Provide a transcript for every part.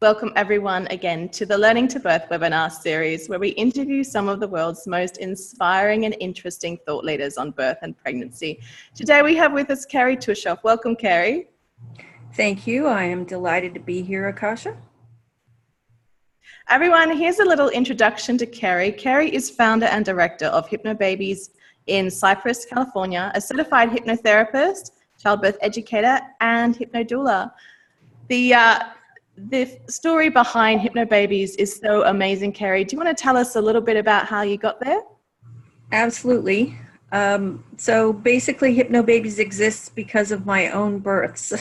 Welcome everyone again to the Learning to Birth webinar series, where we interview some of the world's most inspiring and interesting thought leaders on birth and pregnancy. Today we have with us Kerry Tuschhoff. Welcome, Kerry. Thank you. I am delighted to be here, Akasha. Everyone, here's a little introduction to Kerry. Kerry is founder and director of Hypnobabies in Cypress, California, a certified hypnotherapist, childbirth educator, and hypnodoula. The story behind Hypnobabies is so amazing, Kerry. Do you want to tell us a little bit about how you got there? Absolutely. So basically, Hypnobabies exists because of my own births.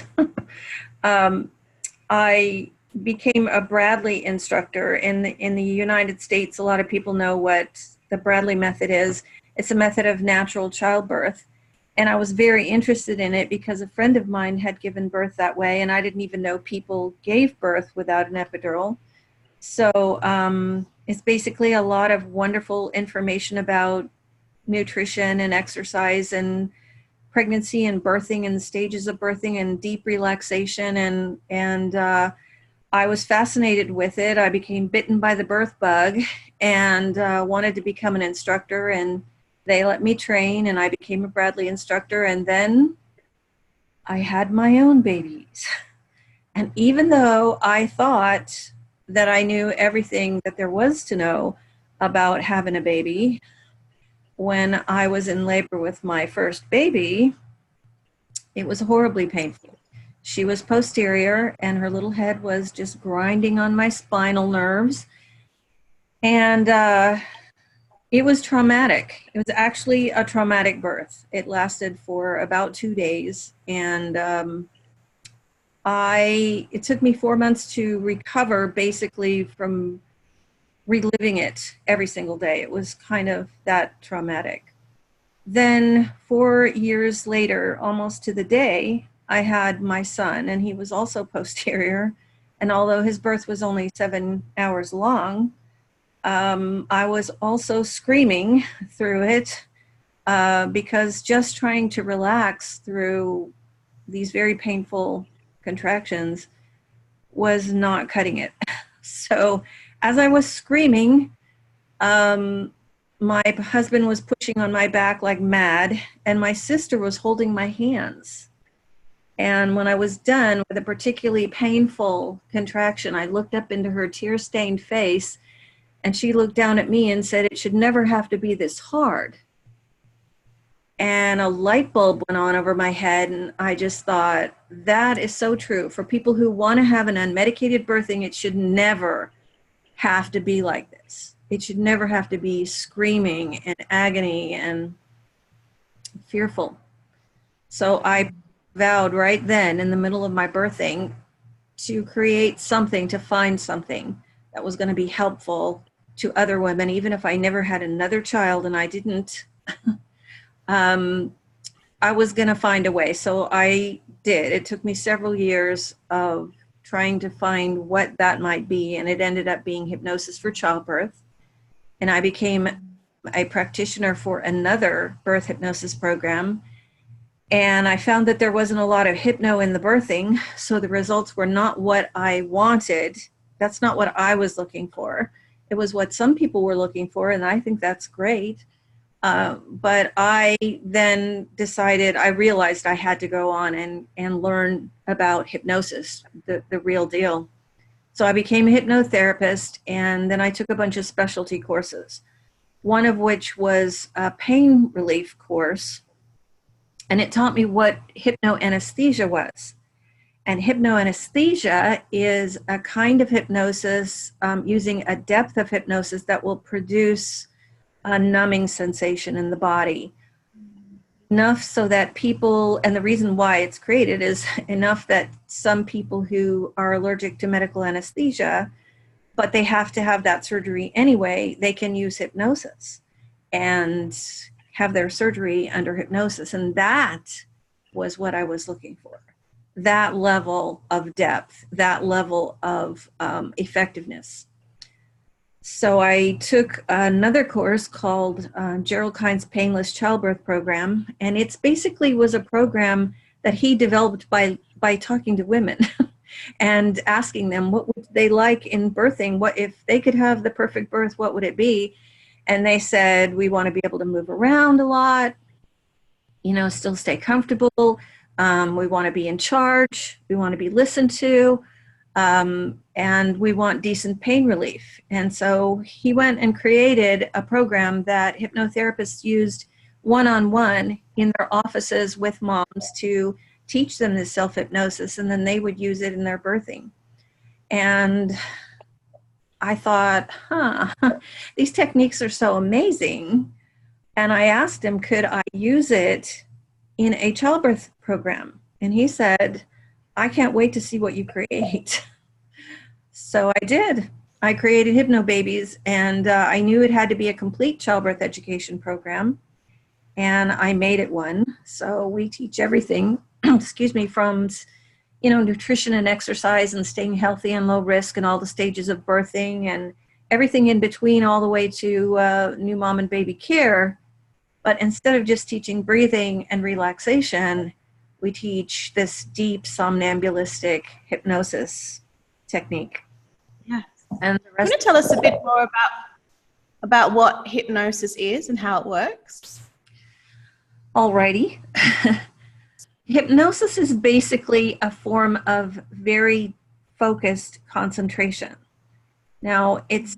I became a Bradley instructor in the United States. A lot of people know what the Bradley method is. It's a method of natural childbirth. And I was very interested in it because a friend of mine had given birth that way, and I didn't even know people gave birth without an epidural. So it's basically a lot of wonderful information about nutrition and exercise and pregnancy and birthing and the stages of birthing and deep relaxation. And I was fascinated with it. I became bitten by the birth bug and wanted to become an instructor, and they let me train, and I became a Bradley instructor, and then I had my own babies. And even though I thought that I knew everything that there was to know about having a baby, when I was in labor with my first baby, it was horribly painful. She was posterior, and her little head was just grinding on my spinal nerves. And it was traumatic. It was actually a traumatic birth. It lasted for about 2 days, and it took me 4 months to recover, basically, from reliving it every single day. It was kind of that traumatic. Then 4 years later, almost to the day, I had my son, and he was also posterior. And although his birth was only 7 hours long, I was also screaming through it because just trying to relax through these very painful contractions was not cutting it. So as I was screaming, my husband was pushing on my back like mad, and my sister was holding my hands. And when I was done with a particularly painful contraction, I looked up into her tear-stained face, and she looked down at me and said, "It should never have to be this hard." And a light bulb went on over my head, and I just thought, that is so true. For people who want to have an unmedicated birthing, it should never have to be like this. It should never have to be screaming and agony and fearful. So I vowed right then, in the middle of my birthing, to create something, to find something that was going to be helpful to other women, even if I never had another child, and I didn't. I was going to find a way. So I did. It took me several years of trying to find what that might be, and it ended up being hypnosis for childbirth. And I became a practitioner for another birth hypnosis program. And I found that there wasn't a lot of hypno in the birthing, so the results were not what I wanted. That's not what I was looking for. It was what some people were looking for, and I think that's great. But I then decided, I realized I had to go on and learn about hypnosis, the real deal. So I became a hypnotherapist, and then I took a bunch of specialty courses, one of which was a pain relief course, and it taught me what hypnoanesthesia was. And hypnoanesthesia is a kind of hypnosis using a depth of hypnosis that will produce a numbing sensation in the body. Enough so that people, and the reason why it's created is enough that some people who are allergic to medical anesthesia, but they have to have that surgery anyway, they can use hypnosis and have their surgery under hypnosis. And that was what I was looking for. That level of depth, that level of effectiveness. So I took another course called Gerald Kine's Painless Childbirth Program, and it's basically was a program that he developed by talking to women. and asking them what would they like in birthing, what if they could have the perfect birth, what would it be? And they said, we want to be able to move around a lot, still stay comfortable. We want to be in charge. We want to be listened to. And we want decent pain relief. And so he went and created a program that hypnotherapists used one-on-one in their offices with moms to teach them this self-hypnosis, and then they would use it in their birthing. And I thought, these techniques are so amazing. And I asked him, could I use it in a childbirth program? And he said, I can't wait to see what you create. So I did. I created Hypno Babies, and I knew it had to be a complete childbirth education program, and I made it one. So we teach everything, from, nutrition and exercise and staying healthy and low risk and all the stages of birthing and everything in between, all the way to new mom and baby care. But instead of just teaching breathing and relaxation, we teach this deep somnambulistic hypnosis technique. Yes. And the Can rest you tell us a bit more about what hypnosis is and how it works? Alrighty. Hypnosis is basically a form of very focused concentration. Now, it's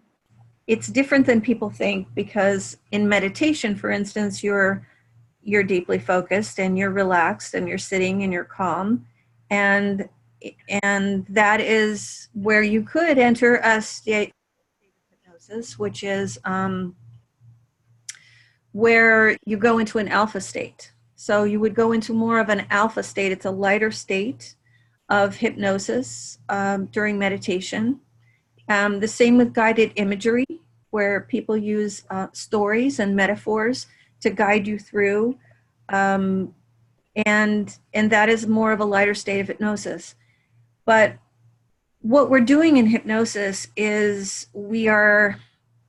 different than people think, because in meditation, for instance, you're deeply focused and you're relaxed and you're sitting and you're calm, and that is where you could enter a state of hypnosis, which is where you go into an alpha state. So you would go into more of an alpha state. It's a lighter state of hypnosis during meditation. The same with guided imagery, where people use stories and metaphors to guide you through. And that is more of a lighter state of hypnosis. But what we're doing in hypnosis is we are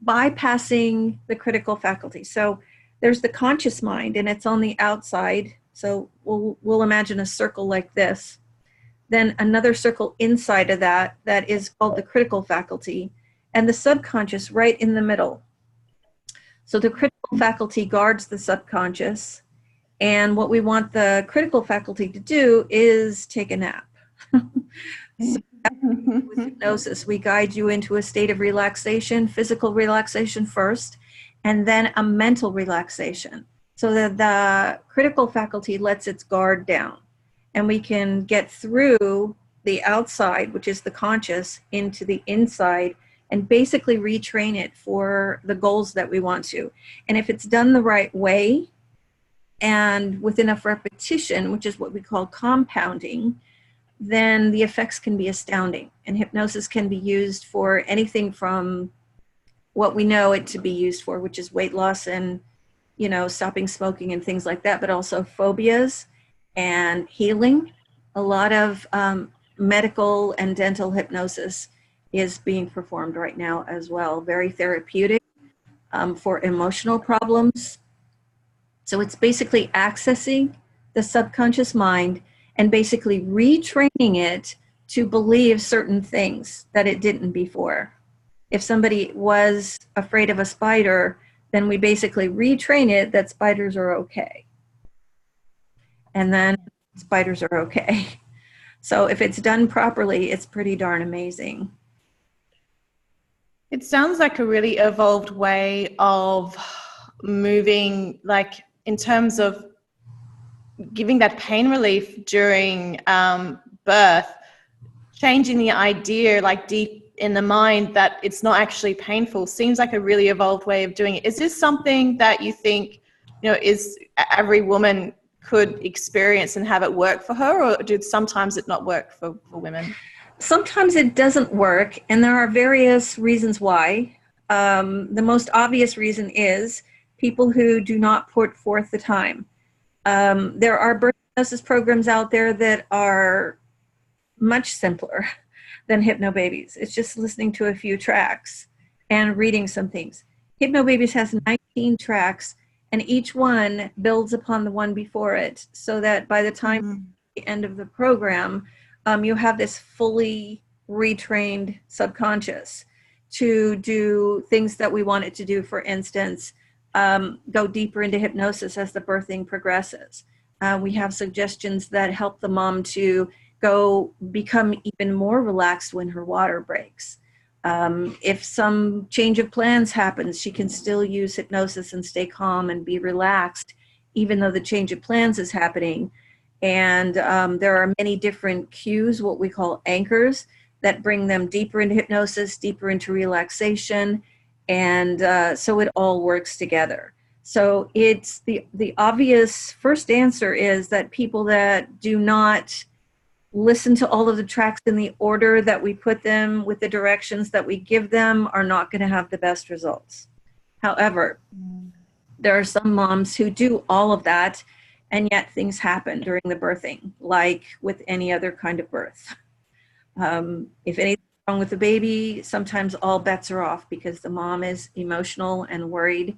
bypassing the critical faculty. So there's the conscious mind, and it's on the outside. So we'll imagine a circle like this. Then another circle inside of that is called the critical faculty, and the subconscious right in the middle. So the critical faculty guards the subconscious, and what we want the critical faculty to do is take a nap. So with hypnosis, we guide you into a state of relaxation, physical relaxation first, and then a mental relaxation, so that the critical faculty lets its guard down, and we can get through the outside, which is the conscious, into the inside, and basically retrain it for the goals that we want to. And if it's done the right way and with enough repetition, which is what we call compounding, then the effects can be astounding. And hypnosis can be used for anything from what we know it to be used for, which is weight loss and, stopping smoking and things like that, but also phobias and healing. A lot of medical and dental hypnosis is being performed right now as well. Very therapeutic for emotional problems. So it's basically accessing the subconscious mind and basically retraining it to believe certain things that it didn't before. If somebody was afraid of a spider, then we basically retrain it that spiders are okay. And then spiders are okay. So if it's done properly, it's pretty darn amazing. It sounds like a really evolved way of moving, like in terms of giving that pain relief during birth, changing the idea like deep in the mind that it's not actually painful seems like a really evolved way of doing it. Is this something that you think, is every woman could experience and have it work for her, or do sometimes it not work for women? Sometimes it doesn't work, and there are various reasons why. The most obvious reason is people who do not put forth the time. There are birth hypnosis programs out there that are much simpler than Hypno Babies. It's just listening to a few tracks and reading some things. Hypno Babies has 19 tracks, and each one builds upon the one before it, so that by the time the end of the program, you have this fully retrained subconscious to do things that we want it to do. For instance, go deeper into hypnosis as the birthing progresses. We have suggestions that help the mom to go become even more relaxed when her water breaks. If some change of plans happens, she can still use hypnosis and stay calm and be relaxed, even though the change of plans is happening. And there are many different cues, what we call anchors, that bring them deeper into hypnosis, deeper into relaxation. And so it all works together. So it's the obvious first answer is that people that do not listen to all of the tracks in the order that we put them with the directions that we give them are not going to have the best results. However, there are some moms who do all of that, and yet things happen during the birthing, like with any other kind of birth. If anything's wrong with the baby, sometimes all bets are off because the mom is emotional and worried,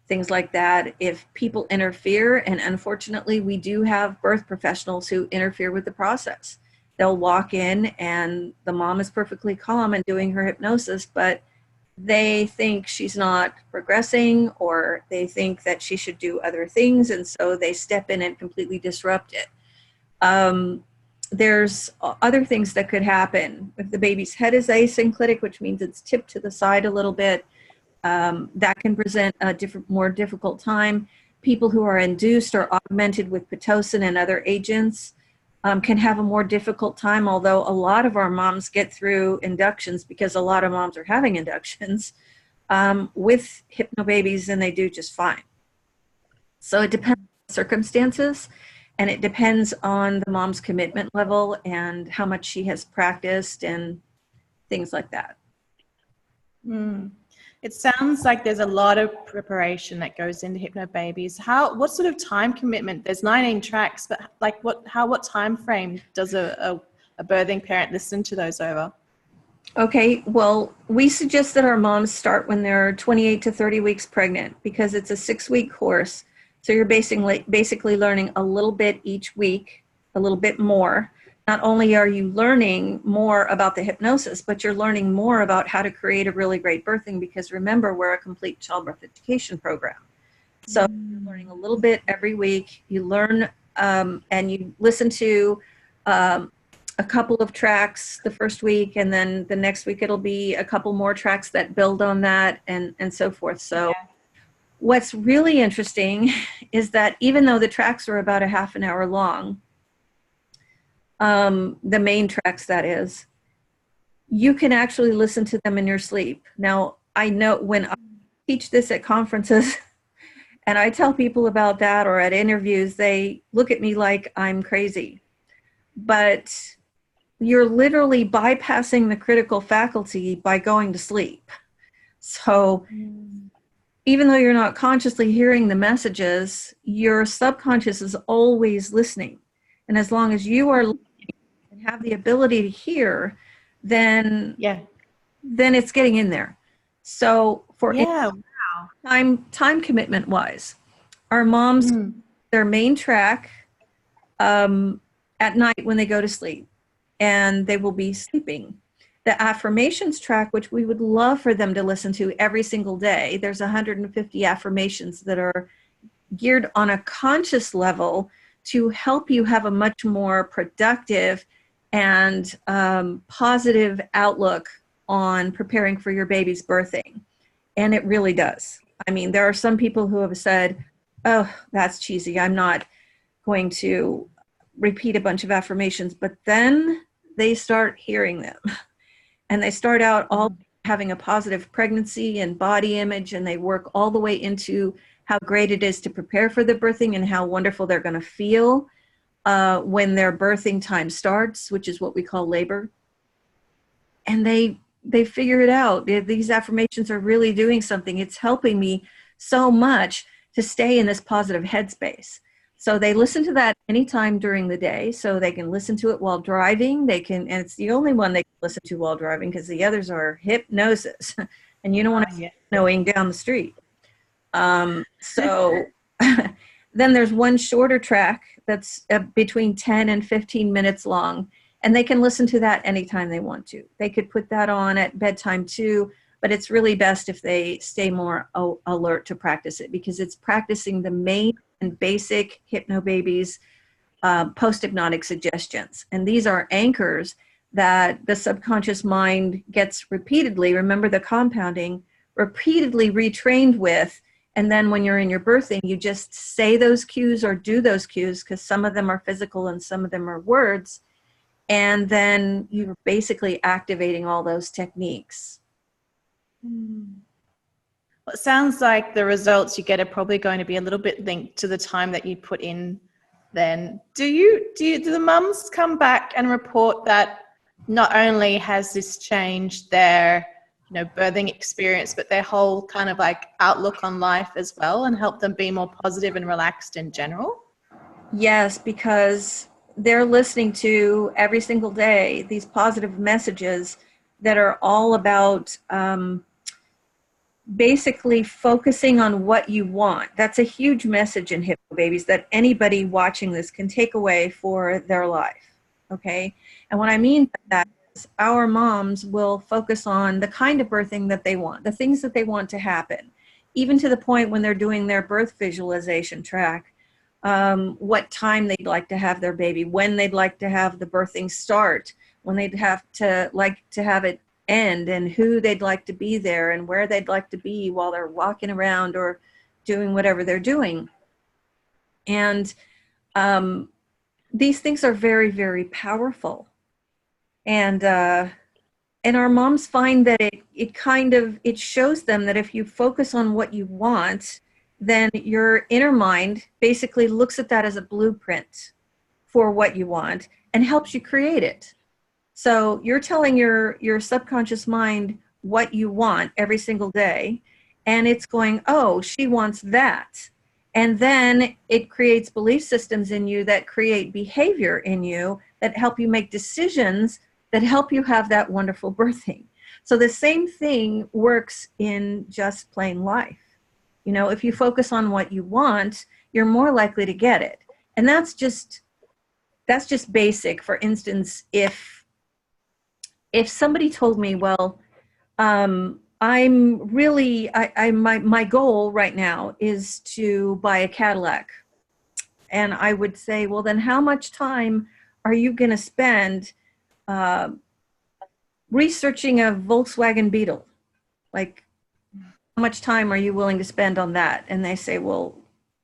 things like that. If people interfere, and unfortunately we do have birth professionals who interfere with the process. They'll walk in and the mom is perfectly calm and doing her hypnosis, but they think she's not progressing, or they think that she should do other things, and so they step in and completely disrupt it. There's other things that could happen. If the baby's head is asynclitic, which means it's tipped to the side a little bit, that can present a more difficult time. People who are induced or augmented with Pitocin and other agents can have a more difficult time, although a lot of our moms get through inductions, because a lot of moms are having inductions with hypnobabies, and they do just fine. So it depends on the circumstances, and it depends on the mom's commitment level and how much she has practiced and things like that. It sounds like there's a lot of preparation that goes into hypnobabies. What sort of time commitment? There's 19 tracks, but like what time frame does a birthing parent listen to those over? Okay, well, we suggest that our moms start when they're 28 to 30 weeks pregnant, because it's a 6-week course. So you're basically learning a little bit each week, a little bit more. Not only are you learning more about the hypnosis, but you're learning more about how to create a really great birthing, because remember, we're a complete childbirth education program. So you're learning a little bit every week. You learn and you listen to a couple of tracks the first week, and then the next week it'll be a couple more tracks that build on that, and so forth. So what's really interesting is that even though the tracks are about a half an hour long, the main tracks, that is, you can actually listen to them in your sleep. Now, I know when I teach this at conferences and I tell people about that, or at interviews, they look at me like I'm crazy. But you're literally bypassing the critical faculty by going to sleep. So even though you're not consciously hearing the messages, your subconscious is always listening. And as long as you are have the ability to hear, then it's getting in there. So for time commitment wise, our moms, their main track at night when they go to sleep, and they will be sleeping. The affirmations track, which we would love for them to listen to every single day, there's 150 affirmations that are geared on a conscious level to help you have a much more productive and positive outlook on preparing for your baby's birthing. And it really does. I mean, there are some people who have said, oh, that's cheesy, I'm not going to repeat a bunch of affirmations, but then they start hearing them. And they start out all having a positive pregnancy and body image, and they work all the way into how great it is to prepare for the birthing and how wonderful they're going to feel when their birthing time starts, which is what we call labor. And they figure it out. These affirmations are really doing something. It's helping me so much to stay in this positive headspace. So they listen to that anytime during the day. So they can listen to it while driving. And it's the only one they can listen to while driving, because the others are hypnosis. And you don't want to be knowing down the street. So then there's one shorter track that's between 10 and 15 minutes long. And they can listen to that anytime they want to. They could put that on at bedtime too, but it's really best if they stay more alert to practice it, because it's practicing the main and basic Hypnobabies post-hypnotic suggestions. And these are anchors that the subconscious mind gets repeatedly, remember the compounding, repeatedly retrained with. And then when you're in your birthing, you just say those cues or do those cues, because some of them are physical and some of them are words. And then you're basically activating all those techniques. Well, it sounds like the results you get are probably going to be a little bit linked to the time that you put in then. Do the mums come back and report that not only has this changed their, birthing experience, but their whole kind of like outlook on life as well, and help them be more positive and relaxed in general? Yes, because they're listening to every single day these positive messages that are all about basically focusing on what you want. That's a huge message in Hypnobabies that anybody watching this can take away for their life. Okay? And what I mean by that is our moms will focus on the kind of birthing that they want, the things that they want to happen, even to the point when they're doing their birth visualization track, what time they'd like to have their baby, when they'd like to have the birthing start, when they'd like to have it end, and who they'd like to be there and where they'd like to be while they're walking around or doing whatever they're doing. And these things are very, very powerful. And our moms find that it shows them that if you focus on what you want, then your inner mind basically looks at that as a blueprint for what you want and helps you create it. So you're telling your subconscious mind what you want every single day, and it's going, oh, she wants that. And then it creates belief systems in you that create behavior in you that help you make decisions that help you have that wonderful birthing. So the same thing works in just plain life. If you focus on what you want, you're more likely to get it. And that's just basic. For instance, if somebody told me, well, my goal right now is to buy a Cadillac. And I would say, well, then how much time are you going to spend researching a Volkswagen Beetle? Like, how much time are you willing to spend on that? And they say, well,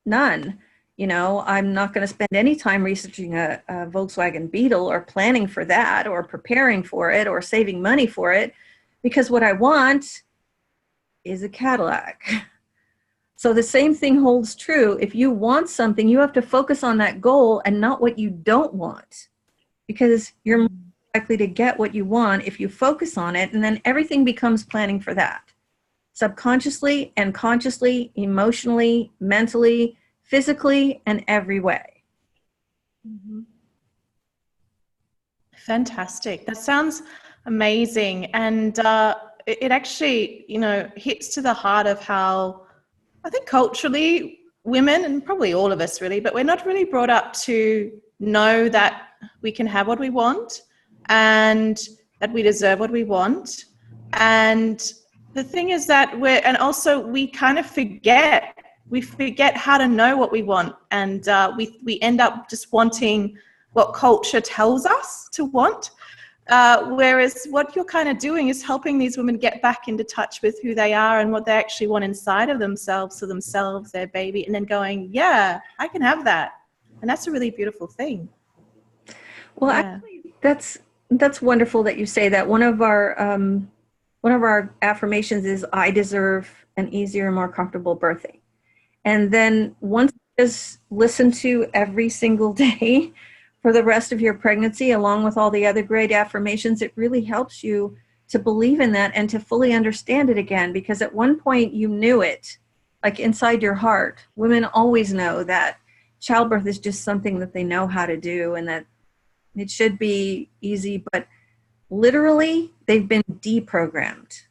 none. I'm not going to spend any time researching a Volkswagen Beetle or planning for that or preparing for it or saving money for it, because what I want is a Cadillac. So the same thing holds true. If you want something, you have to focus on that goal and not what you don't want, because you're more likely to get what you want if you focus on it, and then everything becomes planning for that. Subconsciously and consciously, emotionally, mentally, physically, and every way. Mm-hmm. Fantastic. That sounds amazing. And it actually, hits to the heart of how I think culturally women, and probably all of us really, but we're not really brought up to know that we can have what we want and that we deserve what we want. And the thing is that we kind of forget how to know what we want, and we end up just wanting what culture tells us to want, whereas what you're kind of doing is helping these women get back into touch with who they are and what they actually want inside of themselves, for themselves, their baby, and then going, yeah, I can have that. And that's a really beautiful thing. Well, yeah. Actually, that's wonderful that you say that. One of our affirmations is, I deserve an easier, more comfortable birthing. And then once you just listen to every single day for the rest of your pregnancy, along with all the other great affirmations, it really helps you to believe in that and to fully understand it again. Because at one point you knew it, like inside your heart. Women always know that childbirth is just something that they know how to do and that it should be easy, but literally they've been deprogrammed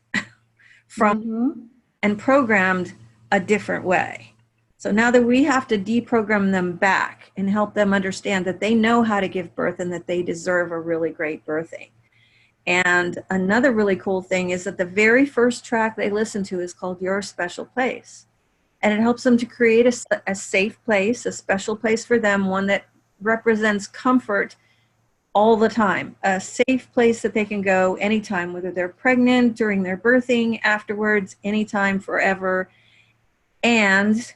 from and programmed a different way. So now that we have to deprogram them back and help them understand that they know how to give birth and that they deserve a really great birthing. And another really cool thing is that the very first track they listen to is called Your Special Place. And it helps them to create a safe place, a special place for them, one that represents comfort all the time, a safe place that they can go anytime, whether they're pregnant, during their birthing, afterwards, anytime, forever. And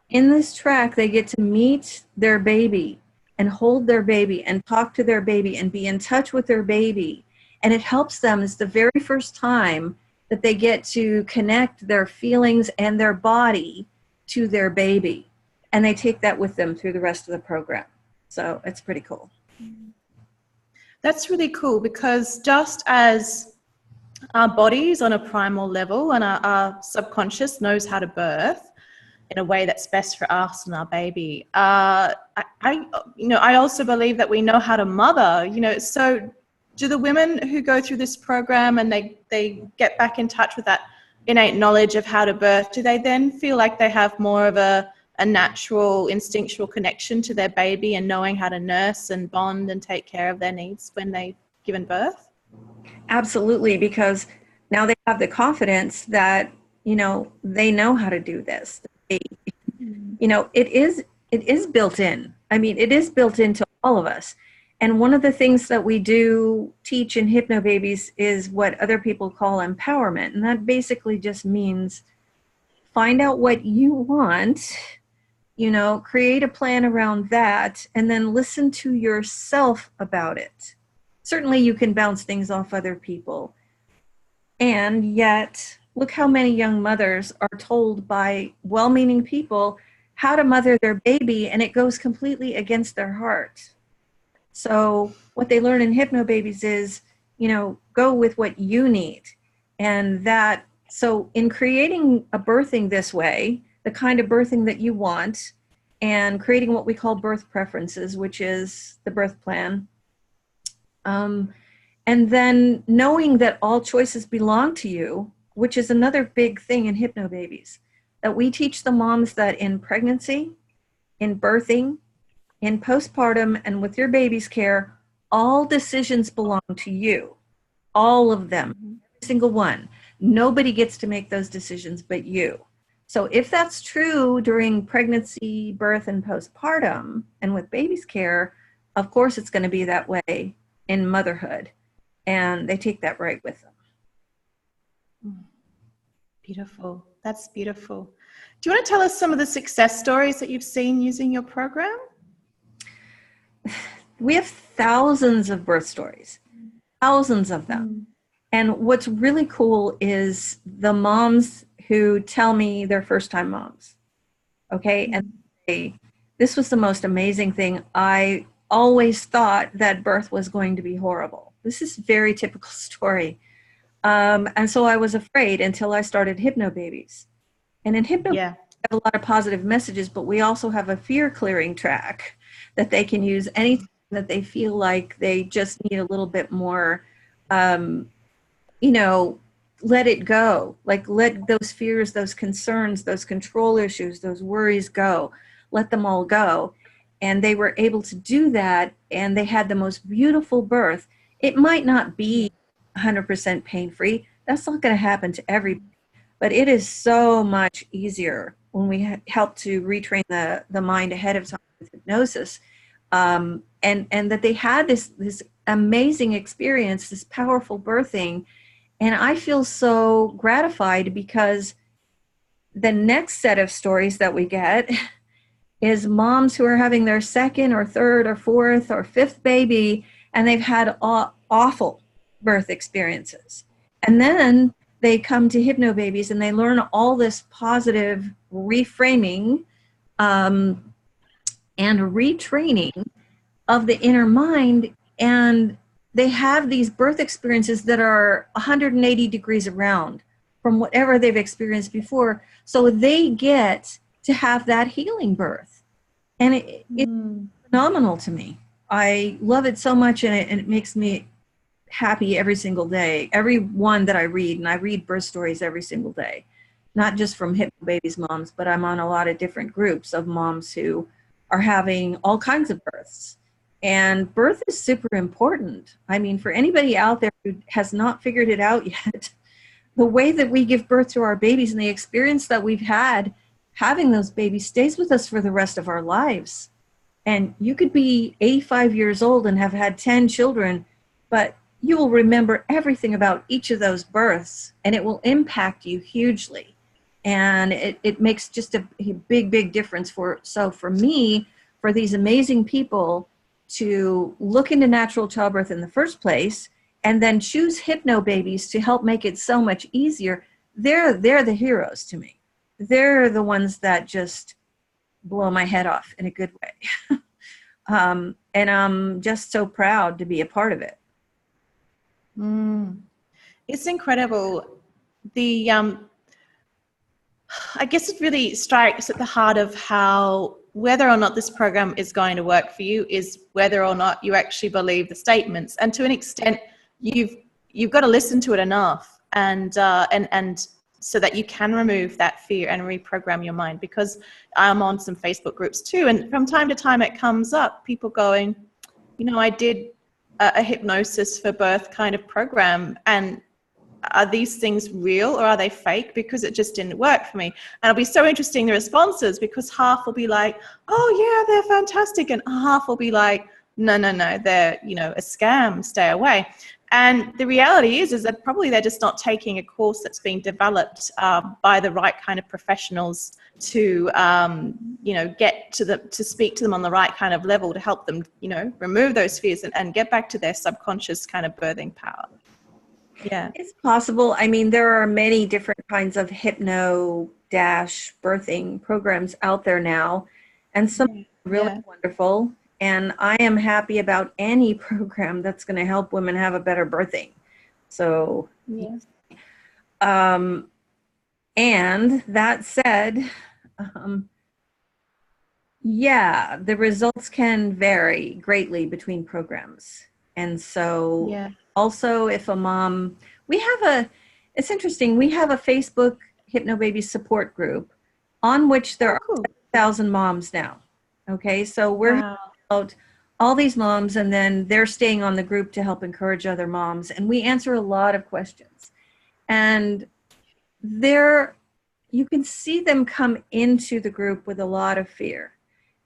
in this track, they get to meet their baby and hold their baby and talk to their baby and be in touch with their baby. And it helps them. It's the very first time that they get to connect their feelings and their body to their baby. And they take that with them through the rest of the program. So it's pretty cool. That's really cool, because just as our bodies on a primal level and our subconscious knows how to birth in a way that's best for us and our baby, I also believe that we know how to mother, so do the women who go through this program and they get back in touch with that innate knowledge of how to birth, do they then feel like they have more of a natural instinctual connection to their baby and knowing how to nurse and bond and take care of their needs when they've given birth? Absolutely, because now they have the confidence that, they know how to do this. It is built in. I mean, it is built into all of us. And one of the things that we do teach in Hypnobabies is what other people call empowerment. And that basically just means find out what you want, create a plan around that, and then listen to yourself about it. Certainly you can bounce things off other people. And yet, look how many young mothers are told by well-meaning people how to mother their baby, and it goes completely against their heart. So what they learn in Hypnobabies is, go with what you need. And so in creating a birthing this way, the kind of birthing that you want, and creating what we call birth preferences, which is the birth plan, and then knowing that all choices belong to you, which is another big thing in Hypnobabies, that we teach the moms that in pregnancy, in birthing, in postpartum, and with your baby's care, all decisions belong to you. All of them, every single one. Nobody gets to make those decisions but you. So if that's true during pregnancy, birth, and postpartum, and with baby's care, of course it's going to be that way in motherhood. And they take that right with them. Beautiful. That's beautiful. Do you want to tell us some of the success stories that you've seen using your program? We have thousands of birth stories, thousands of them. And what's really cool is the moms who tell me they're first-time moms, okay? And this was the most amazing thing. I always thought that birth was going to be horrible. This is a very typical story. And so I was afraid until I started Hypnobabies. And in Hypnobabies, we have a lot of positive messages, but we also have a fear-clearing track that they can use anytime that they feel like they just need a little bit more, let it go. Like, let those fears, those concerns, those control issues, those worries go. Let them all go. And they were able to do that, and they had the most beautiful birth. It might not be 100% pain-free. That's not going to happen to everybody. But it is so much easier when we help to retrain the mind ahead of time with hypnosis. And that they had this amazing experience, this powerful birthing. And I feel so gratified because the next set of stories that we get is moms who are having their second or third or fourth or fifth baby, and they've had awful birth experiences. And then they come to Hypnobabies and they learn all this positive reframing and retraining of the inner mind, and they have these birth experiences that are 180 degrees around from whatever they've experienced before. So they get to have that healing birth. And it's phenomenal to me. I love it so much, and it makes me happy every single day. Every one that I read, and I read birth stories every single day, not just from Hypnobabies moms, but I'm on a lot of different groups of moms who are having all kinds of births. And birth is super important. I mean, for anybody out there who has not figured it out yet, the way that we give birth to our babies and the experience that we've had having those babies stays with us for the rest of our lives. And you could be 85 years old and have had 10 children, but you will remember everything about each of those births, and it will impact you hugely. And it makes just a big, big difference for me, for these amazing people to look into natural childbirth in the first place and then choose Hypnobabies to help make it so much easier. They're the heroes to me. They're the ones that just blow my head off in a good way. And I'm just so proud to be a part of it. It's incredible. I guess it really strikes at the heart of how whether or not this program is going to work for you is whether or not you actually believe the statements. And to an extent, you've got to listen to it enough and so that you can remove that fear and reprogram your mind. Because I'm on some Facebook groups too, and from time to time it comes up, people going, you know, I did a hypnosis for birth kind of program, and are these things real or are they fake? Because it just didn't work for me. And it'll be so interesting, the responses, because half will be like, oh yeah, they're fantastic, and half will be like, no, they're, you know, a scam, stay away. And the reality is that probably they're just not taking a course that's been developed by the right kind of professionals to, you know, to speak to them on the right kind of level to help them, you know, remove those fears and get back to their subconscious kind of birthing power. Yeah. It's possible. I mean, there are many different kinds of hypno-birthing programs out there now, and some are really wonderful. And I am happy about any program that's going to help women have a better birthing. So, and that said, yeah, the results can vary greatly between programs. And so also if a mom, it's interesting, we have a Facebook Hypnobaby support group on which there are 1,000 moms now. Okay, so we're out all these moms, and then they're staying on the group to help encourage other moms, and we answer a lot of questions. And you can see them come into the group with a lot of fear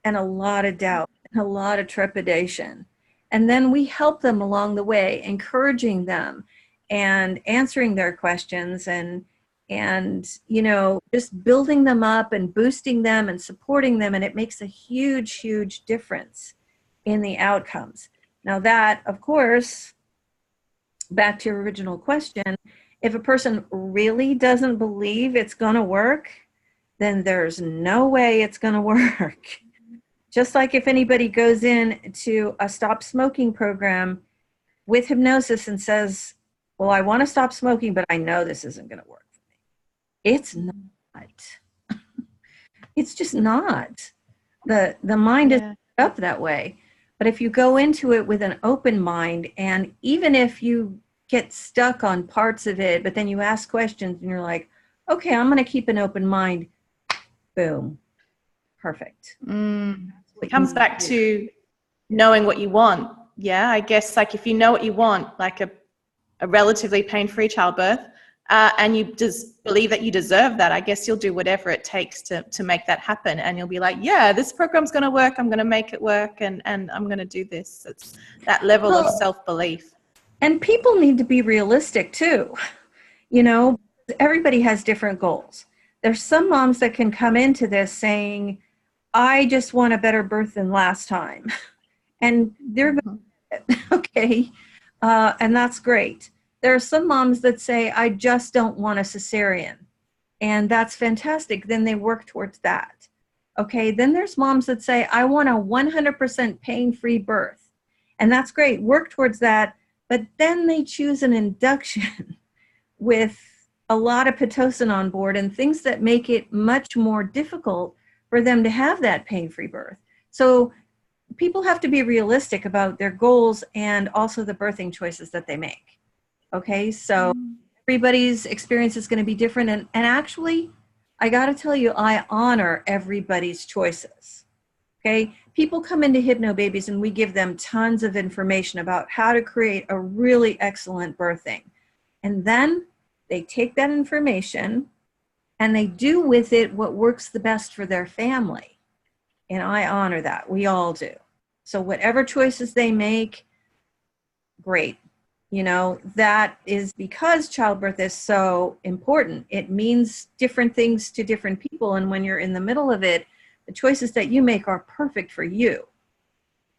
and a lot of doubt and a lot of trepidation. And then we help them along the way, encouraging them and answering their questions and you know, just building them up and boosting them and supporting them. And it makes a huge, huge difference in the outcomes. Now that, of course, back to your original question, if a person really doesn't believe it's going to work, then there's no way it's going to work. Just like if anybody goes in to a stop smoking program with hypnosis and says, well, I want to stop smoking, but I know this isn't going to work for me. It's not. It's just not. The mind is set up that way. But if you go into it with an open mind, and even if you get stuck on parts of it, but then you ask questions and you're like, okay, I'm going to keep an open mind. Boom. Perfect. It comes back to knowing what you want. Yeah, I guess like if you know what you want, like a relatively pain-free childbirth, and you just believe that you deserve that, I guess you'll do whatever it takes to make that happen. And you'll be like, yeah, this program's going to work. I'm going to make it work, and I'm going to do this. It's that level of self-belief. And people need to be realistic too. You know, everybody has different goals. There's some moms that can come into this saying, I just want a better birth than last time. And they're okay. And that's great. There are some moms that say, I just don't want a cesarean. And that's fantastic. Then they work towards that. Okay. Then there's moms that say, I want a 100% pain-free birth. And that's great. Work towards that. But then they choose an induction with a lot of Pitocin on board and things that make it much more difficult for them to have that pain-free birth. So people have to be realistic about their goals and also the birthing choices that they make. Okay, so everybody's experience is going to be different. And actually, I got to tell you, I honor everybody's choices. Okay. People come into Hypnobabies and we give them tons of information about how to create a really excellent birthing. And then they take that information and they do with it what works the best for their family. And I honor that. We all do. So whatever choices they make, great. You know, that is because childbirth is so important. It means different things to different people. And when you're in the middle of it, the choices that you make are perfect for you.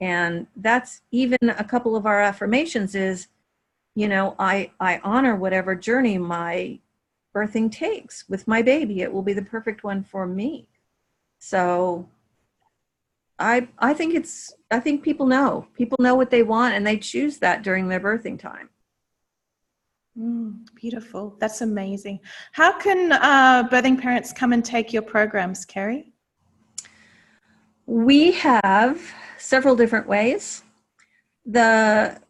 And that's even a couple of our affirmations is, you know, I honor whatever journey my birthing takes with my baby. It will be the perfect one for me. So I think people know what they want and they choose that during their birthing time. Beautiful. That's amazing. How can birthing parents come and take your programs, Kerry? We have several different ways. The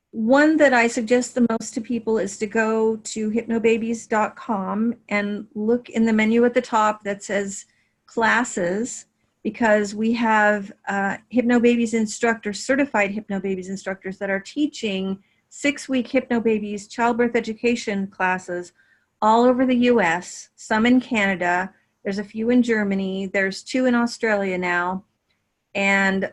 one that I suggest the most to people is to go to hypnobabies.com and look in the menu at the top that says classes, because we have Hypnobabies instructors, certified Hypnobabies instructors that are teaching 6-week Hypnobabies childbirth education classes all over the US, some in Canada. There's a few in Germany. There's 2 in Australia now. And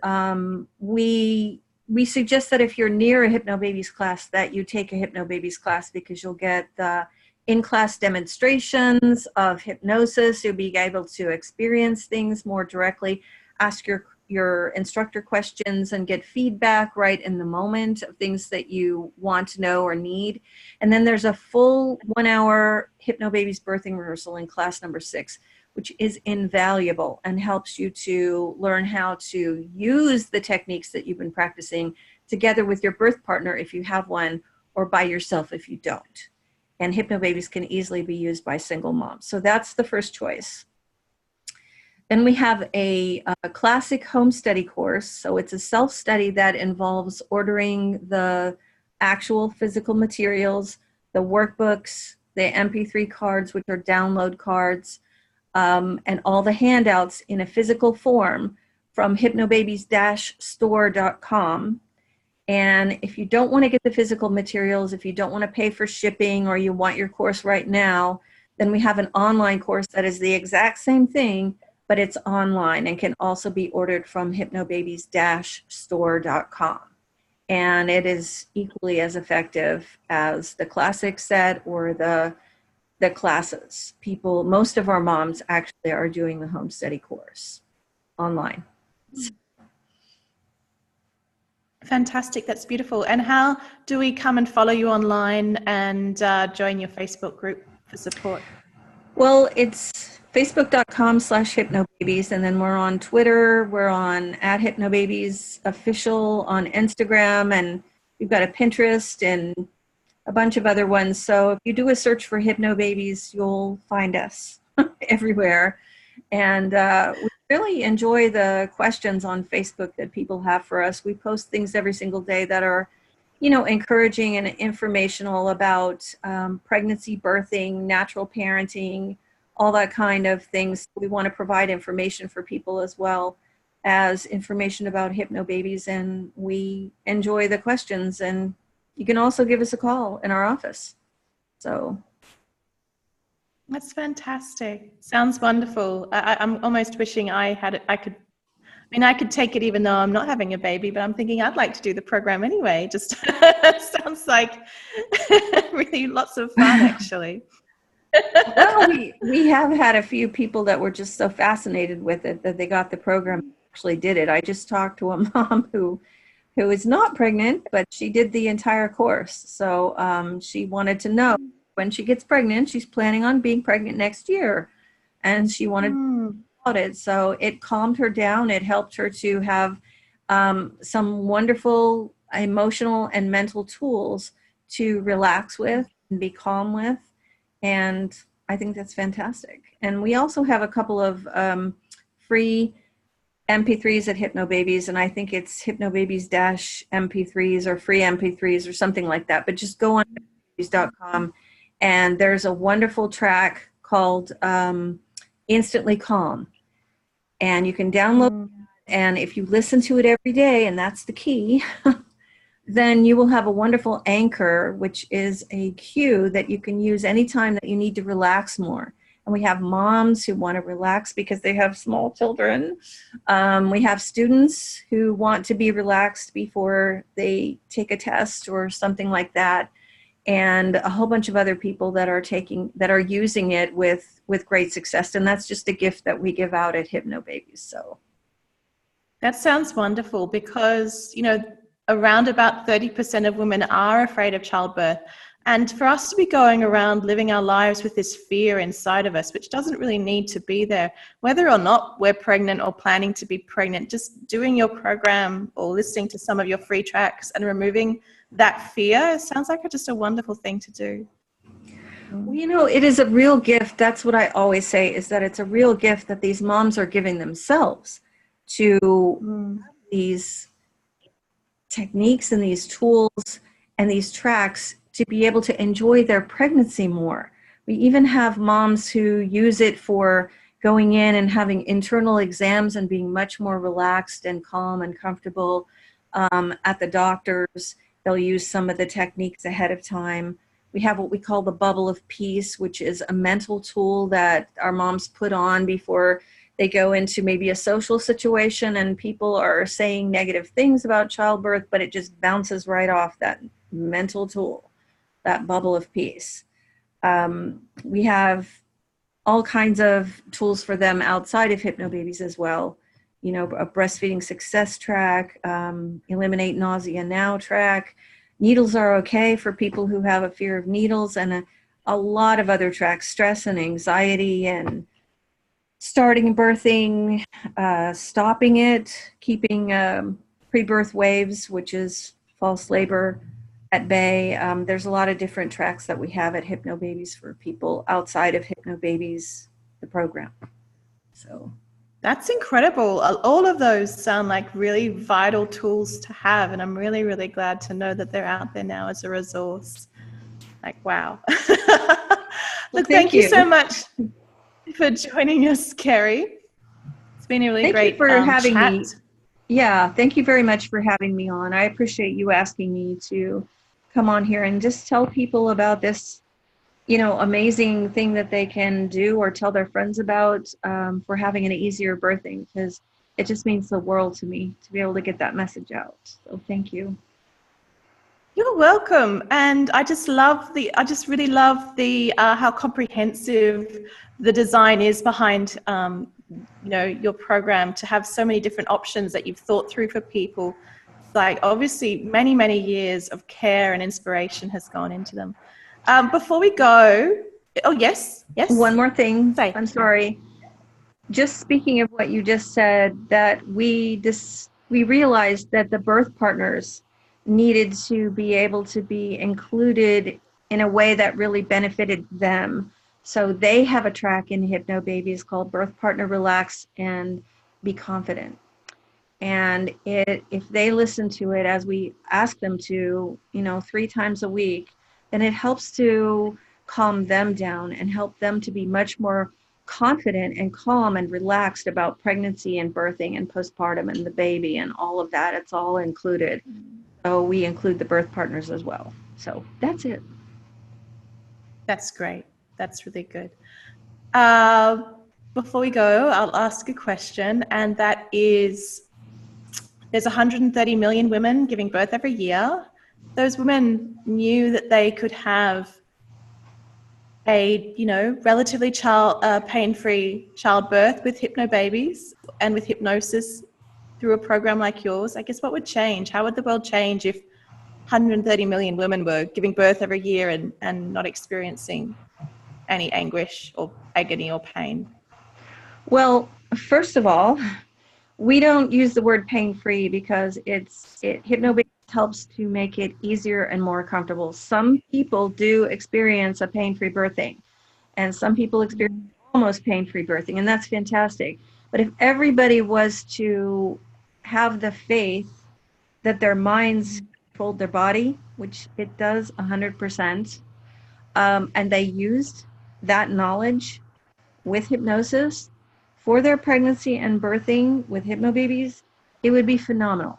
we suggest that if you're near a Hypnobabies class, that you take a Hypnobabies class, because you'll get the in-class demonstrations of hypnosis. You'll be able to experience things more directly, ask your instructor questions and get feedback right in the moment of things that you want to know or need. And then there's a full 1-hour Hypnobabies birthing rehearsal in class number 6, which is invaluable and helps you to learn how to use the techniques that you've been practicing together with your birth partner if you have one, or by yourself if you don't. And Hypnobabies can easily be used by single moms. So that's the first choice. Then we have a classic home study course. So it's a self-study that involves ordering the actual physical materials, the workbooks, the MP3 cards, which are download cards, and all the handouts in a physical form from hypnobabies-store.com. And if you don't want to get the physical materials, if you don't want to pay for shipping, or you want your course right now, then we have an online course that is the exact same thing, but it's online and can also be ordered from hypnobabies-store.com. And it is equally as effective as the classic set or the classes. Most of our moms actually are doing the home study course online. Fantastic. That's beautiful. And how do we come and follow you online and join your Facebook group for support? Well, it's facebook.com/hypnobabies, and then we're on Twitter. We're on @hypnobabies official on Instagram, and we've got a Pinterest and a bunch of other ones. So if you do a search for Hypnobabies, you'll find us everywhere. And we really enjoy the questions on Facebook that people have for us. We post things every single day that are, you know, encouraging and informational about pregnancy, birthing, natural parenting, all that kind of things. We want to provide information for people as well as information about Hypnobabies, and we enjoy the questions. And you can also give us a call in our office. So that's fantastic. Sounds wonderful. I'm almost wishing I could take it even though I'm not having a baby, but I'm thinking I'd like to do the program anyway. Just sounds like really lots of fun, actually. Well, we have had a few people that were just so fascinated with it that they got the program and actually did it. I just talked to a mom who is not pregnant, but she did the entire course. So she wanted to know when she gets pregnant. She's planning on being pregnant next year, and she wanted to know about it. So it calmed her down. It helped her to have some wonderful emotional and mental tools to relax with and be calm with. And I think that's fantastic. And we also have a couple of free MP3s at Hypnobabies, and I think it's Hypnobabies-MP3s or free MP3s or something like that. But just go on hypnobabies.com, and there's a wonderful track called instantly calm. And you can download, and if you listen to it every day, and that's the key, then you will have a wonderful anchor, which is a cue that you can use anytime that you need to relax more. And we have moms who want to relax because they have small children. We have students who want to be relaxed before they take a test or something like that. And a whole bunch of other people that are using it with great success. And that's just a gift that we give out at Hypnobabies. So that sounds wonderful, because, you know, around about 30% of women are afraid of childbirth. And for us to be going around living our lives with this fear inside of us, which doesn't really need to be there, whether or not we're pregnant or planning to be pregnant, just doing your program or listening to some of your free tracks and removing that fear sounds like just a wonderful thing to do. Well, you know, it is a real gift. That's what I always say, is that it's a real gift that these moms are giving themselves to these techniques and these tools and these tracks to be able to enjoy their pregnancy more. We even have moms who use it for going in and having internal exams and being much more relaxed and calm and comfortable at the doctors. They'll use some of the techniques ahead of time. We have what we call the bubble of peace, which is a mental tool that our moms put on before they go into maybe a social situation and people are saying negative things about childbirth, but it just bounces right off that mental tool, that bubble of peace. We have all kinds of tools for them outside of Hypnobabies as well. You know, a breastfeeding success track, eliminate nausea now track. Needles are okay for people who have a fear of needles, and a lot of other tracks, stress and anxiety and starting birthing, stopping it, keeping pre-birth waves, which is false labor, at bay. There's a lot of different tracks that we have at Hypnobabies for people outside of Hypnobabies, the program. So that's incredible. All of those sound like really vital tools to have, and I'm really, really glad to know that they're out there now as a resource. Like, wow. Look, thank you so much for joining us, Kerry. It's been a really great having chat. me. Yeah, thank you very much for having me on. I appreciate you asking me to come on here and just tell people about this, you know, amazing thing that they can do or tell their friends about for having an easier birthing, because it just means the world to me to be able to get that message out. So thank you. You're welcome. And I just really love the how comprehensive the design is behind you know, your program, to have so many different options that you've thought through for people. Like, obviously many, many years of care and inspiration has gone into them. Before we go, oh yes. One more thing. Say. I'm sorry. Just speaking of what you just said, that we realized that the birth partners needed to be able to be included in a way that really benefited them. So they have a track in Hypnobabies called Birth Partner Relax and Be Confident. And if they listen to it as we ask them to, you know, 3 times a week, then it helps to calm them down and help them to be much more confident and calm and relaxed about pregnancy and birthing and postpartum and the baby and all of that. It's all included. So we include the birth partners as well. So that's it. That's great. That's really good. Before we go, I'll ask a question, and that is, there's 130 million women giving birth every year. Those women knew that they could have a, you know, relatively pain-free childbirth with Hypnobabies and with hypnosis through a program like yours. I guess what would change? How would the world change if 130 million women were giving birth every year and not experiencing any anguish or agony or pain? Well, first of all, we don't use the word pain-free because Hypnobabies helps to make it easier and more comfortable. Some people do experience a pain-free birthing, and some people experience almost pain-free birthing, and that's fantastic. But if everybody was to have the faith that their minds controlled their body, which it does 100%, and they used that knowledge with hypnosis for their pregnancy and birthing with hypnobabies, it would be phenomenal.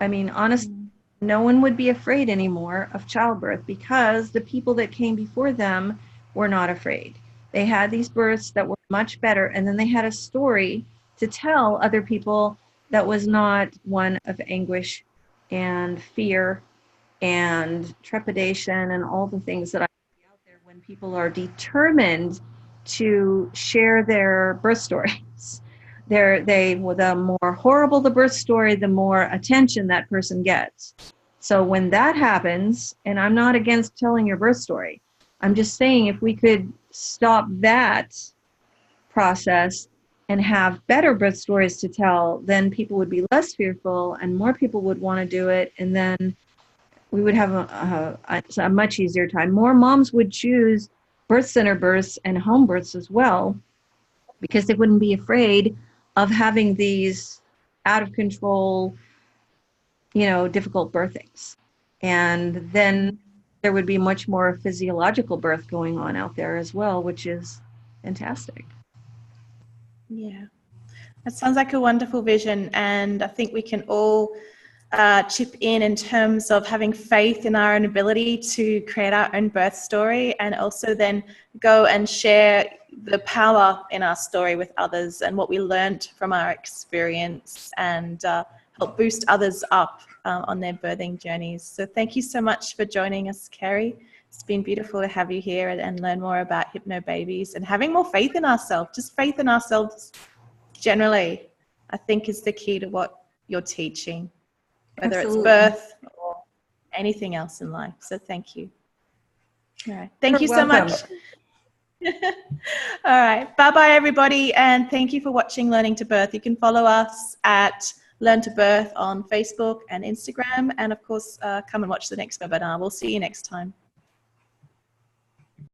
I mean, honestly, no one would be afraid anymore of childbirth because the people that came before them were not afraid. They had these births that were much better, and then they had a story to tell other people that was not one of anguish and fear and trepidation and all the things that I see out there when people are determined to share their birth stories. The more horrible the birth story, the more attention that person gets. So when that happens, and I'm not against telling your birth story, I'm just saying if we could stop that process and have better birth stories to tell, then people would be less fearful and more people would want to do it. And then we would have a much easier time. More moms would choose birth center births and home births as well, because they wouldn't be afraid of having these out of control, difficult birthings. And then there would be much more physiological birth going on out there as well, which is fantastic. Yeah, that sounds like a wonderful vision. And I think we can all chip in terms of having faith in our own ability to create our own birth story, and also then go and share the power in our story with others and what we learned from our experience, and help boost others up on their birthing journeys. So thank you so much for joining us, Kerry. It's been beautiful to have you here and learn more about hypnobabies and having more faith in ourselves. Just faith in ourselves generally, I think, is the key to what you're teaching, whether Absolutely. it's birth or anything else in life. So thank you. All right. Thank you so much. All right. Bye-bye, everybody. And thank you for watching Learning to Birth. You can follow us at Learn to Birth on Facebook and Instagram. And, of course, come and watch the next webinar. We'll see you next time.